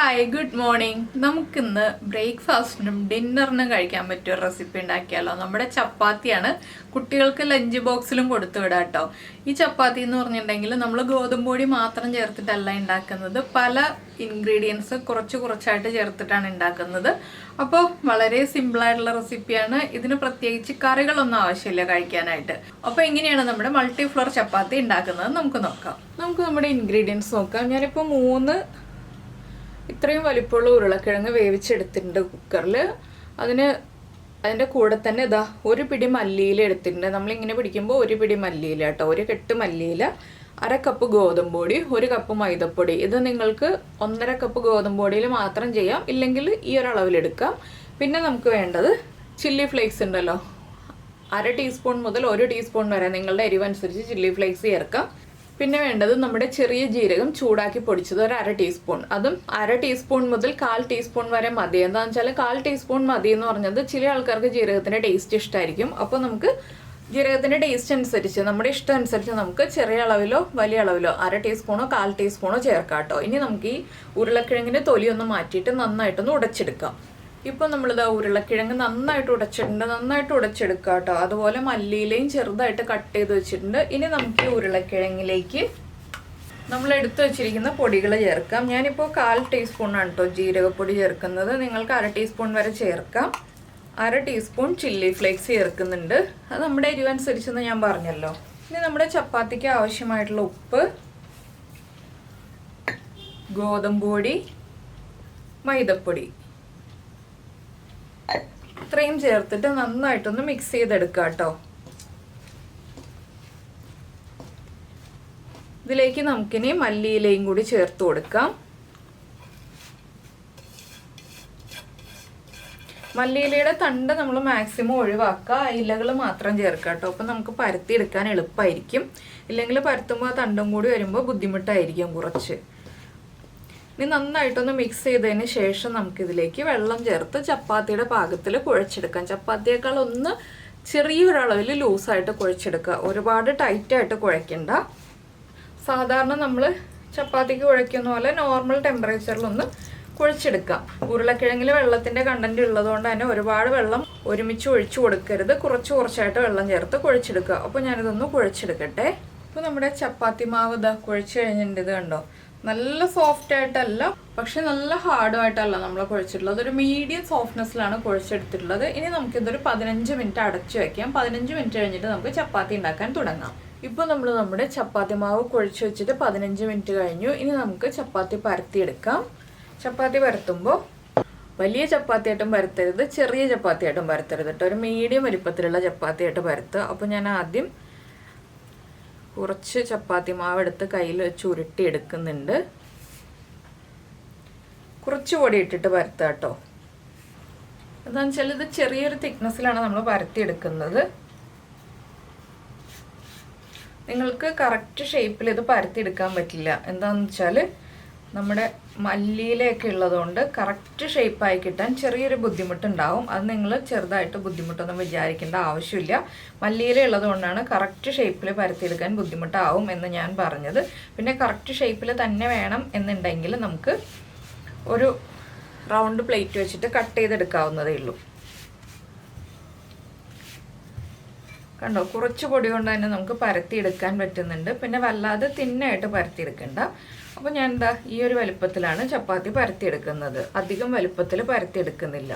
Hi good morning. നമുക്കിന്ന് ബ്രേക്ക്ഫാസ്റ്റിനും ഡിന്നറിനും കഴിക്കാൻ പറ്റിയ റെസിപ്പി ഉണ്ടാക്കിയാലോ. നമ്മുടെ ചപ്പാത്തിയാണ്, കുട്ടികൾക്ക് ലഞ്ച് ബോക്സിലും കൊടുത്തു വിടാം കേട്ടോ. ഈ ചപ്പാത്തി എന്ന് പറഞ്ഞിട്ടുണ്ടെങ്കിൽ നമ്മൾ ഗോതമ്പ് പൊടി മാത്രം ചേർത്തിട്ടല്ല ഉണ്ടാക്കുന്നത്, പല ഇൻഗ്രീഡിയൻസ് കുറച്ചായിട്ട് ചേർത്തിട്ടാണ് ഉണ്ടാക്കുന്നത്. അപ്പോൾ വളരെ സിമ്പിളായിട്ടുള്ള റെസിപ്പിയാണ്. ഇതിന് പ്രത്യേകിച്ച് കറികളൊന്നും ആവശ്യമില്ല കഴിക്കാനായിട്ട്. അപ്പോൾ എങ്ങനെയാണ് നമ്മുടെ മൾട്ടി ഫ്ലോർ ചപ്പാത്തി ഉണ്ടാക്കുന്നത് നമുക്ക് നോക്കാം. നമുക്ക് നമ്മുടെ ഇൻഗ്രീഡിയൻസ് നോക്കാം. ഞാനിപ്പോൾ ഇത്രയും വലിപ്പമുള്ള ഉരുളക്കിഴങ്ങ് വേവിച്ചെടുത്തിട്ടുണ്ട് കുക്കറിൽ. അതിൻ്റെ കൂടെ തന്നെ ഒരു പിടി മല്ലിയില എടുത്തിട്ടുണ്ട്. നമ്മളിങ്ങനെ പിടിക്കുമ്പോൾ ഒരു പിടി മല്ലിയില കേട്ടോ, ഒരു കെട്ട് മല്ലിയില, 1/2 കപ്പ് ഗോതമ്പ് പൊടി, 1 കപ്പ് മൈദപ്പൊടി. ഇത് നിങ്ങൾക്ക് 1.5 കപ്പ് ഗോതമ്പ് പൊടിയിൽ മാത്രം ചെയ്യാം, ഇല്ലെങ്കിൽ ഈ ഒരളവിലെടുക്കാം. പിന്നെ നമുക്ക് വേണ്ടത് ചില്ലി ഫ്ലേക്സ് ഉണ്ടല്ലോ, 1/2 ടീസ്പൂൺ മുതൽ 1 ടീസ്പൂൺ വരെ നിങ്ങളുടെ എരിവനുസരിച്ച് ചില്ലി ഫ്ലേക്സ് ചേർക്കാം. പിന്നെ വേണ്ടത് നമ്മുടെ ചെറിയ ജീരകം ചൂടാക്കി പൊടിച്ചത് 1/2 ടീസ്പൂൺ. അതും 1/2 ടീസ്പൂൺ മുതൽ 1/4 ടീസ്പൂൺ വരെ മതി. എന്താണെന്ന് വെച്ചാൽ 1/4 ടീസ്പൂൺ മതി എന്ന് പറഞ്ഞത് ചില ആൾക്കാർക്ക് ജീരകത്തിൻ്റെ ടേസ്റ്റ് ഇഷ്ടമായിരിക്കും. അപ്പോൾ നമുക്ക് ജീരകത്തിൻ്റെ ടേസ്റ്റ് അനുസരിച്ച് നമ്മുടെ ഇഷ്ടം അനുസരിച്ച് നമുക്ക് ചെറിയ അളവിലോ വലിയ അളവിലോ 1/2 ടീസ്പൂണോ 1/4 ടീസ്പൂണോ ചേർക്കാം കേട്ടോ. ഇനി നമുക്ക് ഈ ഉരുളക്കിഴങ്ങിൻ്റെ തൊലിയൊന്ന് മാറ്റിയിട്ട് നന്നായിട്ടൊന്ന് ഉടച്ചെടുക്കാം. ഇപ്പോൾ നമ്മളിതാ ഉരുളക്കിഴങ്ങ് നന്നായിട്ട് ഉടച്ചെടുക്കുക കേട്ടോ. അതുപോലെ മല്ലിയിലയും ചെറുതായിട്ട് കട്ട് ചെയ്ത് വെച്ചിട്ടുണ്ട്. ഇനി നമുക്ക് ഈ ഉരുളക്കിഴങ്ങിലേക്ക് നമ്മൾ എടുത്തു വെച്ചിരിക്കുന്ന പൊടികൾ ചേർക്കാം. ഞാനിപ്പോൾ 1/4 ടീസ്പൂണാണ് കേട്ടോ ജീരകപ്പൊടി ചേർക്കുന്നത്. നിങ്ങൾക്ക് 1/2 ടീസ്പൂൺ വരെ ചേർക്കാം. 1/2 ടീസ്പൂൺ ചില്ലി ഫ്ലേക്സ് ചേർക്കുന്നുണ്ട്. അത് നമ്മുടെ എരിവനുസരിച്ചെന്ന് ഞാൻ പറഞ്ഞല്ലോ. ഇനി നമ്മുടെ ചപ്പാത്തിക്ക് ആവശ്യമായിട്ടുള്ള ഉപ്പ്, ഗോതമ്പ് പൊടി, മൈദപ്പൊടി ഇത്രയും ചേർത്തിട്ട് നന്നായിട്ടൊന്ന് മിക്സ് ചെയ്തെടുക്കുക കേട്ടോ. ഇതിലേക്ക് നമുക്കിനി മല്ലിയിലയും കൂടി ചേർത്ത് കൊടുക്കാം. മല്ലിയിലയുടെ തണ്ട് നമ്മൾ മാക്സിമം ഒഴിവാക്കുക, ഇലകൾ മാത്രം ചേർക്കുക കേട്ടോ. അപ്പം നമുക്ക് പരത്തിയെടുക്കാൻ എളുപ്പമായിരിക്കും. ഇല്ലെങ്കിൽ പരത്തുമ്പോൾ ആ തണ്ടും കൂടി വരുമ്പോൾ ബുദ്ധിമുട്ടായിരിക്കും കുറച്ച്. ഇനി നന്നായിട്ടൊന്ന് മിക്സ് ചെയ്തതിന് ശേഷം നമുക്കിതിലേക്ക് വെള്ളം ചേർത്ത് ചപ്പാത്തിയുടെ പാകത്തിൽ കുഴച്ചെടുക്കാം. ചപ്പാത്തിയേക്കാൾ ഒന്ന് ചെറിയൊരളവിൽ ലൂസായിട്ട് കുഴച്ചെടുക്കുക, ഒരുപാട് ടൈറ്റായിട്ട് കുഴയ്ക്കണ്ട. സാധാരണ നമ്മൾ ചപ്പാത്തിക്ക് കുഴയ്ക്കുന്ന പോലെ നോർമൽ ടെമ്പറേച്ചറിലൊന്ന് കുഴച്ചെടുക്കാം. ഉരുളക്കിഴങ്ങിൽ വെള്ളത്തിൻ്റെ കണ്ടന്റ് ഉള്ളതുകൊണ്ട് തന്നെ ഒരുപാട് വെള്ളം ഒരുമിച്ച് ഒഴിച്ചു കൊടുക്കരുത്, കുറച്ചായിട്ട് വെള്ളം ചേർത്ത് കുഴച്ചെടുക്കുക. അപ്പോൾ ഞാനിതൊന്ന് കുഴച്ചെടുക്കട്ടെ. അപ്പോൾ നമ്മുടെ ചപ്പാത്തി മാവ് കുഴച്ച് കഴിഞ്ഞിട്ടുണ്ട്. ഇത് കണ്ടോ, നല്ല സോഫ്റ്റ് ആയിട്ടല്ല, പക്ഷെ നല്ല ഹാർഡുമായിട്ടല്ല നമ്മൾ കുഴച്ചിട്ടുള്ളത്. ഒരു മീഡിയം സോഫ്റ്റ്നെസ്സിലാണ് കുഴച്ചെടുത്തിട്ടുള്ളത്. ഇനി നമുക്കിതൊരു 15 മിനിറ്റ് അടച്ചു വയ്ക്കാം. 15 മിനിറ്റ് കഴിഞ്ഞിട്ട് നമുക്ക് ചപ്പാത്തി ഉണ്ടാക്കാൻ തുടങ്ങാം. ഇപ്പോൾ നമ്മൾ നമ്മുടെ ചപ്പാത്തി മാവ് കുഴച്ച് വെച്ചിട്ട് 15 മിനിറ്റ് കഴിഞ്ഞു. ഇനി നമുക്ക് ചപ്പാത്തി പരത്തിയെടുക്കാം. ചപ്പാത്തി പരത്തുമ്പോൾ വലിയ ചപ്പാത്തിയായിട്ടും പരത്തരുത്, ചെറിയ ചപ്പാത്തിയായിട്ടും പരത്തരുത് കേട്ടോ. ഒരു മീഡിയം വലിപ്പത്തിലുള്ള ചപ്പാത്തിയായിട്ട് പരത്തുക. അപ്പോൾ ഞാൻ ആദ്യം കുറച്ച് ചപ്പാത്തി മാവ് എടുത്ത് കയ്യിൽ വെച്ച് ഉരുട്ടി എടുക്കുന്നുണ്ട്. കുറച്ച് പൊടി ഇട്ടിട്ട് പരത്തുക കേട്ടോ. എന്താണെന്ന് വെച്ചാൽ ഇത് ചെറിയൊരു തിക്നെസ്സിലാണ് നമ്മൾ പരത്തിയെടുക്കുന്നത്. നിങ്ങൾക്ക് കറക്റ്റ് ഷേപ്പിൽ ഇത് പരത്തിയെടുക്കാൻ പറ്റില്ല. എന്താണെന്ന് വെച്ചാൽ നമ്മുടെ മല്ലിയിലയൊക്കെ ഉള്ളതുകൊണ്ട് കറക്റ്റ് ഷേപ്പായി കിട്ടാൻ ചെറിയൊരു ബുദ്ധിമുട്ടുണ്ടാവും. അത് നിങ്ങൾ ചെറുതായിട്ട് ബുദ്ധിമുട്ടൊന്നും വിചാരിക്കേണ്ട ആവശ്യമില്ല. മല്ലിയില ഉള്ളതുകൊണ്ടാണ് കറക്റ്റ് ഷേപ്പിൽ പരത്തിയെടുക്കാൻ ബുദ്ധിമുട്ടാവും എന്ന് ഞാൻ പറഞ്ഞത്. പിന്നെ കറക്റ്റ് ഷേപ്പിൽ തന്നെ വേണം എന്നുണ്ടെങ്കിൽ നമുക്ക് ഒരു റൗണ്ട് പ്ലേറ്റ് വെച്ചിട്ട് കട്ട് ചെയ്തെടുക്കാവുന്നതേ ഉള്ളൂ. കണ്ടോ, കുറച്ച് പൊടി കൊണ്ട് തന്നെ നമുക്ക് പരത്തിയെടുക്കാൻ പറ്റുന്നുണ്ട്. പിന്നെ വല്ലാതെ തിന്നായിട്ട് പരത്തിയെടുക്കണ്ട. അപ്പോൾ ഞാൻ ഈ ഒരു വലുപ്പത്തിലാണ് ചപ്പാത്തി പരത്തിയെടുക്കുന്നത്, അധികം വലുപ്പത്തിൽ പരത്തിയെടുക്കുന്നില്ല.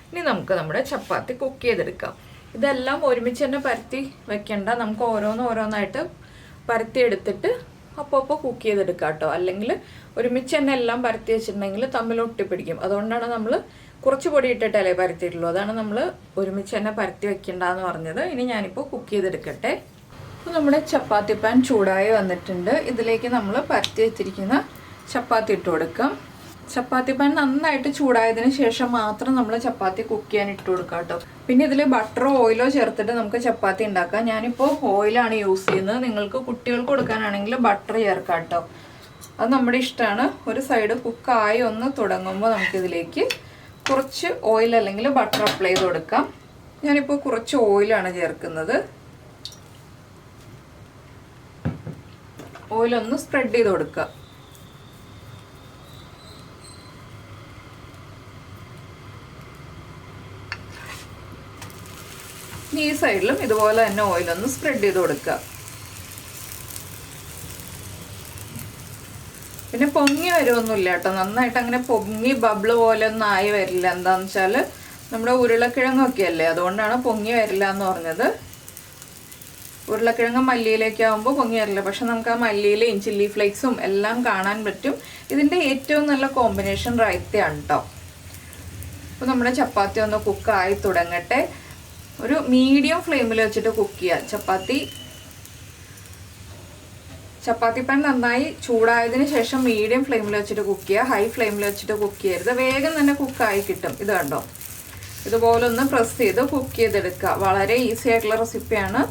ഇനി നമുക്ക് നമ്മുടെ ചപ്പാത്തി കുക്ക് ചെയ്തെടുക്കാം. ഇതെല്ലാം ഒരുമിച്ച് തന്നെ പരത്തി വെക്കണ്ട, നമുക്ക് ഓരോന്നായിട്ട് പരത്തിയെടുത്തിട്ട് അപ്പോൾ കുക്ക് ചെയ്തെടുക്കാം കേട്ടോ. അല്ലെങ്കിൽ ഒരുമിച്ച് തന്നെ എല്ലാം പരത്തി വെച്ചിട്ടുണ്ടെങ്കിൽ തമ്മിൽ ഒട്ടിപ്പിടിക്കും. അതുകൊണ്ടാണ് നമ്മൾ കുറച്ച് പൊടി ഇട്ടിട്ടല്ലേ പരത്തിയിട്ടുള്ളൂ. അതാണ് നമ്മൾ ഒരുമിച്ച് തന്നെ പരത്തി വെക്കണ്ടെന്ന് പറഞ്ഞത്. ഇനി ഞാനിപ്പോൾ കുക്ക് ചെയ്തെടുക്കട്ടെ. അപ്പോൾ നമ്മുടെ ചപ്പാത്തി പാൻ ചൂടായി വന്നിട്ടുണ്ട്. ഇതിലേക്ക് നമ്മൾ പരത്തി വെച്ചിരിക്കുന്ന ചപ്പാത്തി ഇട്ട് കൊടുക്കാം. ചപ്പാത്തി പാൻ നന്നായിട്ട് ചൂടായതിന് ശേഷം മാത്രം നമ്മൾ ചപ്പാത്തി കുക്ക് ചെയ്യാൻ ഇട്ട് കൊടുക്കാം കേട്ടോ. പിന്നെ ഇതിൽ ബട്ടറോ ഓയിലോ ചേർത്തിട്ട് നമുക്ക് ചപ്പാത്തി ഉണ്ടാക്കാം. ഞാനിപ്പോൾ ഓയിലാണ് യൂസ് ചെയ്യുന്നത്. നിങ്ങൾക്ക് കുട്ടികൾക്ക് കൊടുക്കാനാണെങ്കിൽ ബട്ടർ ചേർക്കാം കേട്ടോ. അത് നമ്മുടെ ഇഷ്ടമാണ്. ഒരു സൈഡ് കുക്കായി ഒന്ന് തുടങ്ങുമ്പോൾ നമുക്കിതിലേക്ക് കുറച്ച് ഓയിൽ അല്ലെങ്കിൽ ബട്ടർ അപ്ലൈ ചെയ്ത് കൊടുക്കാം. ഞാനിപ്പോൾ കുറച്ച് ഓയിലാണ് ചേർക്കുന്നത്. ഓയിലൊന്ന് സ്പ്രെഡ് ചെയ്ത് കൊടുക്കുക. ഈ സൈഡിലും ഇതുപോലെ തന്നെ ഓയിലൊന്ന് സ്പ്രെഡ് ചെയ്ത് കൊടുക്കുക. പിന്നെ പൊങ്ങി വരുമൊന്നുമില്ല കേട്ടോ, നന്നായിട്ട് അങ്ങനെ പൊങ്ങി ബബിള് പോലെ ഒന്നും ആയി വരില്ല. എന്താണെന്ന് വെച്ചാൽ നമ്മുടെ ഉരുളക്കിഴങ്ങൊക്കെ അല്ലേ, അതുകൊണ്ടാണ് പൊങ്ങി വരില്ല എന്ന് പറഞ്ഞത്. ഉരുളക്കിഴങ്ങ് മല്ലിയിലേക്ക് ആകുമ്പോൾ പൊങ്ങി വരില്ല, പക്ഷെ നമുക്ക് ആ മല്ലിയിലെയും ചില്ലി ഫ്ലേക്സും എല്ലാം കാണാൻ പറ്റും. ഇതിൻ്റെ ഏറ്റവും നല്ല കോമ്പിനേഷൻ റൈത്തയാണ് കേട്ടോ. അപ്പോൾ നമ്മുടെ ചപ്പാത്തി ഒന്ന് കുക്കായി തുടങ്ങട്ടെ. ഒരു മീഡിയം ഫ്ലെയിമിൽ വെച്ചിട്ട് കുക്ക് ചെയ്യുക. ചപ്പാത്തി പാൻ നന്നായി ചൂടായതിനു ശേഷം മീഡിയം ഫ്ലെയിമിൽ വെച്ചിട്ട് കുക്ക് ചെയ്യുക. ഹൈ ഫ്ലെയിമിൽ വെച്ചിട്ട് കുക്ക് ചെയ്യരുത്, വേഗം തന്നെ കുക്കായി കിട്ടും. ഇത് കണ്ടോ, ഇതുപോലെ ഒന്ന് പ്രസ് ചെയ്ത് കുക്ക് ചെയ്തെടുക്കുക. വളരെ ഈസി ആയിട്ടുള്ള റെസിപ്പിയാണ്.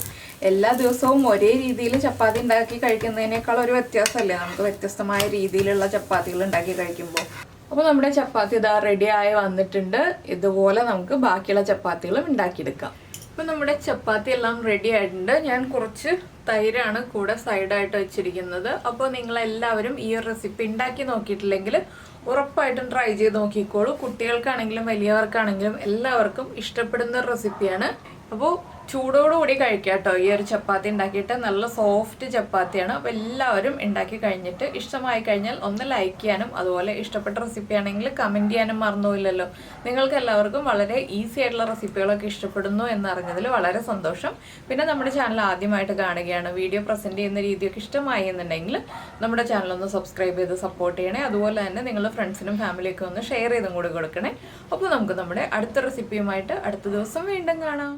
എല്ലാ ദിവസവും ഒരേ രീതിയിൽ ചപ്പാത്തി ഉണ്ടാക്കി കഴിക്കുന്നതിനേക്കാൾ ഒരു വ്യത്യാസമല്ലേ നമുക്ക് വ്യത്യസ്തമായ രീതിയിലുള്ള ചപ്പാത്തികൾ ഉണ്ടാക്കി കഴിക്കുമ്പോൾ. അപ്പോൾ നമ്മുടെ ചപ്പാത്തി ഇതാ റെഡി ആയി വന്നിട്ടുണ്ട്. ഇതുപോലെ നമുക്ക് ബാക്കിയുള്ള ചപ്പാത്തികളും ഉണ്ടാക്കിയെടുക്കാം. അപ്പോൾ നമ്മുടെ ചപ്പാത്തി എല്ലാം റെഡി ആയിട്ടുണ്ട്. ഞാൻ കുറച്ച് തൈരാണ് കൂടെ സൈഡായിട്ട് വെച്ചിരിക്കുന്നത്. അപ്പോൾ നിങ്ങളെല്ലാവരും ഈ ഒരു റെസിപ്പി ഉണ്ടാക്കി നോക്കിയിട്ടില്ലെങ്കിൽ ഉറപ്പായിട്ടും ട്രൈ ചെയ്ത് നോക്കിക്കോളൂ. കുട്ടികൾക്കാണെങ്കിലും വലിയവർക്കാണെങ്കിലും എല്ലാവർക്കും ഇഷ്ടപ്പെടുന്ന റെസിപ്പിയാണ്. അപ്പോൾ ചൂടോടുകൂടി കഴിക്കാം കേട്ടോ. ഈ ഒരു ചപ്പാത്തി ഉണ്ടാക്കിയിട്ട് നല്ല സോഫ്റ്റ് ചപ്പാത്തിയാണ്. അപ്പോൾ എല്ലാവരും ഉണ്ടാക്കി കഴിഞ്ഞിട്ട് ഇഷ്ടമായി കഴിഞ്ഞാൽ ഒന്ന് ലൈക്ക് ചെയ്യാനും അതുപോലെ ഇഷ്ടപ്പെട്ട റെസിപ്പി ആണെങ്കിൽ കമൻറ്റ് ചെയ്യാനും മറന്നുപോയില്ലല്ലോ. നിങ്ങൾക്ക് എല്ലാവർക്കും വളരെ ഈസി ആയിട്ടുള്ള റെസിപ്പികളൊക്കെ ഇഷ്ടപ്പെടുന്നു എന്നറിഞ്ഞതിൽ വളരെ സന്തോഷം. പിന്നെ നമ്മുടെ ചാനൽ ആദ്യമായിട്ട് കാണുകയാണ്, വീഡിയോ പ്രസൻറ്റ് ചെയ്യുന്ന രീതിയൊക്കെ ഇഷ്ടമായി എന്നുണ്ടെങ്കിൽ നമ്മുടെ ചാനലൊന്ന് സബ്സ്ക്രൈബ് ചെയ്ത് സപ്പോർട്ട് ചെയ്യണേ. അതുപോലെ തന്നെ നിങ്ങളുടെ ഫ്രണ്ട്സിനും ഫാമിലിയൊക്കെ ഒന്ന് ഷെയർ ചെയ്തും കൂടി കൊടുക്കണേ. അപ്പോൾ നമുക്ക് നമ്മുടെ അടുത്ത റെസിപ്പിയുമായിട്ട് അടുത്ത ദിവസം വീണ്ടും കാണാം.